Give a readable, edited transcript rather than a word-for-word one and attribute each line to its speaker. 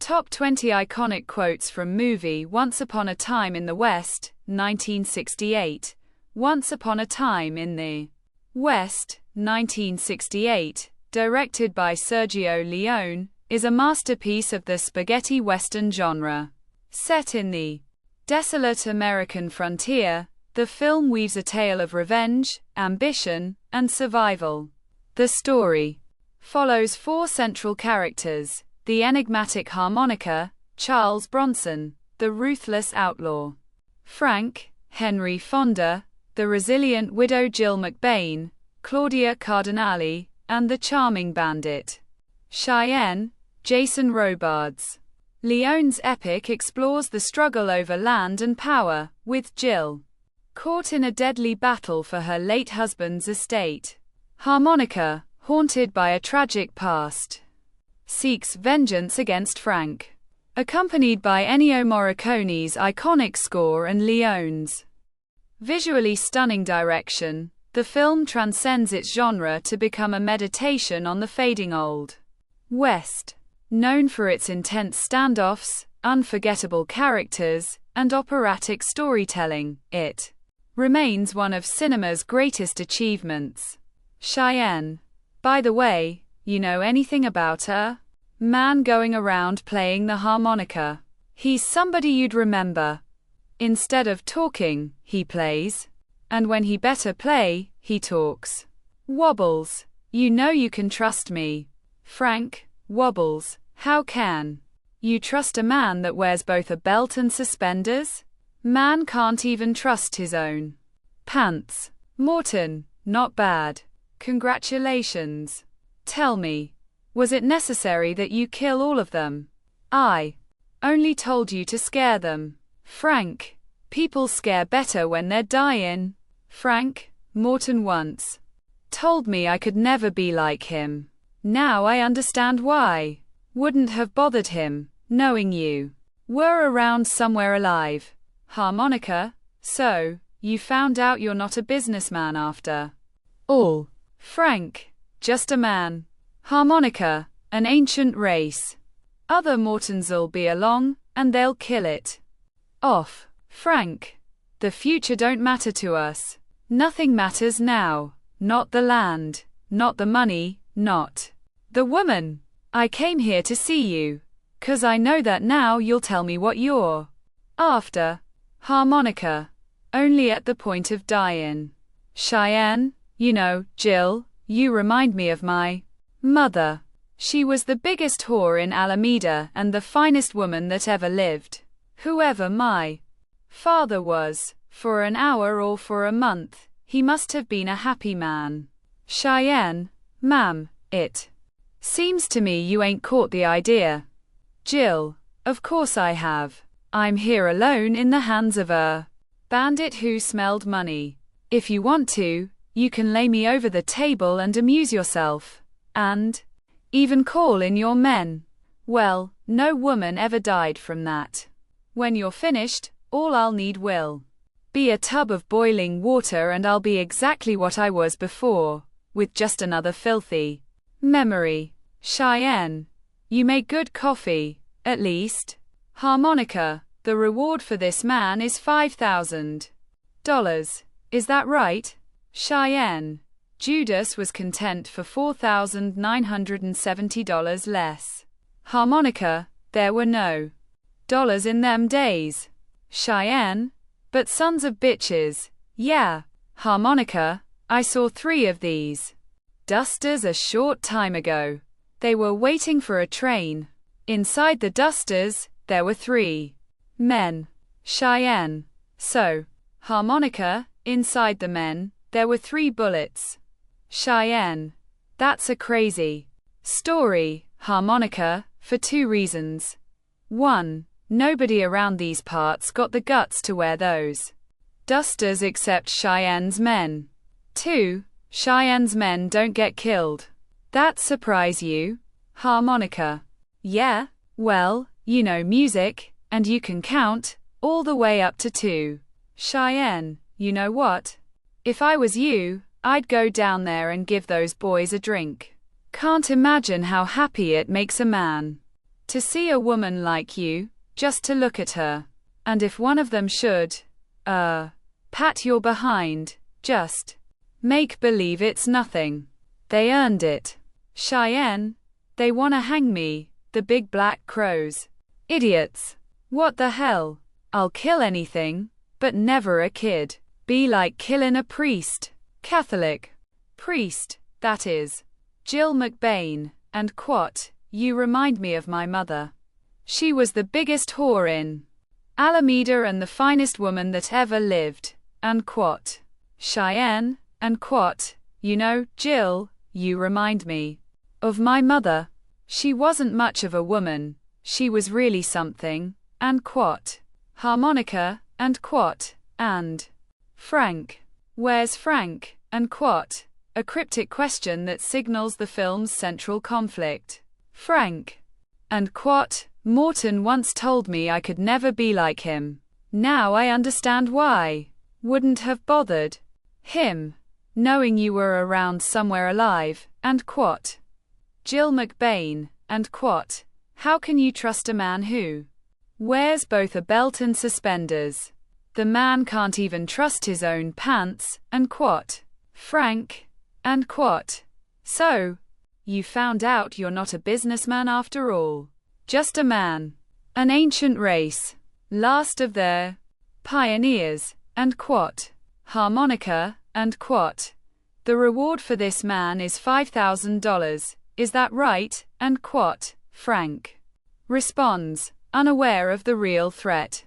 Speaker 1: Top 20 iconic quotes from movie Once Upon a Time in the West, 1968. Once Upon a Time in the West, 1968, directed by Sergio Leone, is a masterpiece of the spaghetti western genre. Set in the desolate American frontier, the film weaves a tale of revenge, ambition, and survival. The story follows four central characters: the enigmatic harmonica, Charles Bronson, the ruthless outlaw Frank, Henry Fonda, the resilient widow Jill McBain, Claudia Cardinale, and the charming bandit Cheyenne, Jason Robards. Leone's epic explores the struggle over land and power, with Jill caught in a deadly battle for her late husband's estate. Harmonica, haunted by a tragic past, seeks vengeance against Frank. Accompanied by Ennio Morricone's iconic score and Leone's visually stunning direction, the film transcends its genre to become a meditation on the fading Old West. Known for its intense standoffs, unforgettable characters, and operatic storytelling, it remains one of cinema's greatest achievements. Cheyenne. By the way, you know anything about her? Man going around playing the harmonica. He's somebody you'd remember. Instead of talking, he plays. And when he better play, he talks. Wobbles. You know you can trust me. Frank. Wobbles. How can you trust a man that wears both a belt and suspenders? Man can't even trust his own pants. Morton. Not bad. Congratulations. Tell me, was it necessary that you kill all of them? I only told you to scare them. Frank. People scare better when they're dying. Frank. Morton once told me I could never be like him. Now I understand why. Wouldn't have bothered him, knowing you were around somewhere alive. Harmonica. So, you found out you're not a businessman after all. Frank. Just a man. Harmonica. An ancient race. Other Mortons'll be along, and they'll kill it off. Frank. The future don't matter to us. Nothing matters now. Not the land. Not the money. Not the woman. I came here to see you. 'Cause I know that now you'll tell me what you're after. Harmonica. Only at the point of dying. Cheyenne. You know, Jill, you remind me of my mother. She was the biggest whore in Alameda and the finest woman that ever lived. Whoever my father was, for an hour or for a month, he must have been a happy man. Cheyenne. Ma'am, it seems to me you ain't caught the idea. Jill. Of course I have. I'm here alone in the hands of a bandit who smelled money. If you want to, you can lay me over the table and amuse yourself. And even call in your men. Well, no woman ever died from that. When you're finished, all I'll need will be a tub of boiling water and I'll be exactly what I was before, with just another filthy memory. Cheyenne. You make good coffee, at least. Harmonica. The reward for this man is $5,000. Is that right? Cheyenne. Judas was content for $4,970 less. Harmonica. There were no dollars in them days. Cheyenne. But sons of bitches. Yeah. Harmonica. I saw 3 of these dusters a short time ago. They were waiting for a train. Inside the dusters, there were 3 men. Cheyenne. So, harmonica, inside the men, there were 3 bullets. Cheyenne. That's a crazy story, harmonica, for 2 reasons. 1. Nobody around these parts got the guts to wear those dusters except Cheyenne's men. 2. Cheyenne's men don't get killed. That surprise you? Harmonica. Yeah, well, you know music, and you can count, all the way up to 2. Cheyenne. You know what? If I was you, I'd go down there and give those boys a drink. Can't imagine how happy it makes a man To see a woman like you, just to look at her. And if one of them should, pat your behind, just make believe it's nothing. They earned it. Cheyenne, they wanna hang me, the big black crows. Idiots. What the hell? I'll kill anything, but never a kid. Be like killing a priest. Catholic. Priest, that is. Jill McBain, and quat, you remind me of my mother. She was the biggest whore in Alameda and the finest woman that ever lived, and quat. Cheyenne, and quat, you know, Jill, you remind me of my mother. She wasn't much of a woman, she was really something, and quat. Harmonica, and quat, and Frank. Where's Frank, and quat? A cryptic question that signals the film's central conflict. Frank. And quat, Morton once told me I could never be like him. Now I understand why. Wouldn't have bothered him, knowing you were around somewhere alive, and quat. Jill McBain, and quat. How can you trust a man who wears both a belt and suspenders? The man can't even trust his own pants, and quat. Frank, and quat. So, you found out you're not a businessman after all. Just a man. An ancient race. Last of their pioneers, and quat. Harmonica, and quat. The reward for this man is $5,000, is that right, and quat. Frank responds, unaware of the real threat.